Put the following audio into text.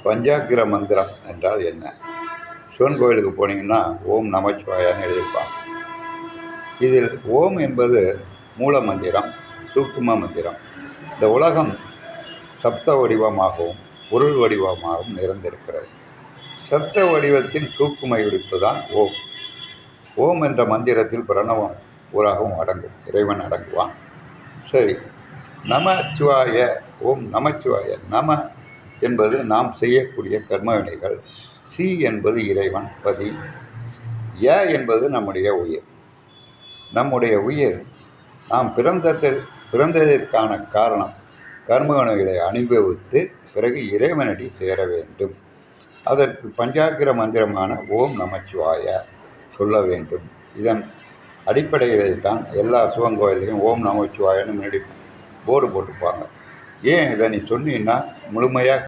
பஞ்சாக்கிர மந்திரம் என்றால் என்ன? சிவன் கோயிலுக்கு போனீங்கன்னா ஓம் நமச்சிவாயான்னு எழுதியிருப்பாங்க. இதில் ஓம் என்பது மூல மந்திரம், சூக்கும மந்திரம். இந்த உலகம் சப்த வடிவமாகவும் பொருள் வடிவமாகவும் நிறைந்திருக்கிறது. சப்த வடிவத்தின் சூக்கும இடிப்பு தான் ஓம். ஓம் என்ற மந்திரத்தில் பிரணவம் உலகம் அடங்கும், இறைவன் அடங்குவான். சரி, நமச்சிவாய, ஓம் நமச்சிவாய. நம என்பது நாம் செய்யக்கூடிய கர்ம வினைகள். சி என்பது இறைவன் பதி. ய என்பது நம்முடைய உயிர். நம்முடைய உயிர் நாம் பிறந்ததற்கான காரணம் கர்ம வினைகளை அனுபவித்து பிறகு இறைவனடி சேர வேண்டும். அதற்கு பஞ்சாக்கிர மந்திரமான ஓம் நமச்சிவாய சொல்ல வேண்டும். இதன் அடிப்படையில் தான் எல்லா சிவன் கோயிலையும் ஓம் நமச்சிவாயன்னு முன்னாடி போர்டு போட்டுப்பாங்க. ஏன் இதை நீ சொன்னீங்கன்னா முழுமையாக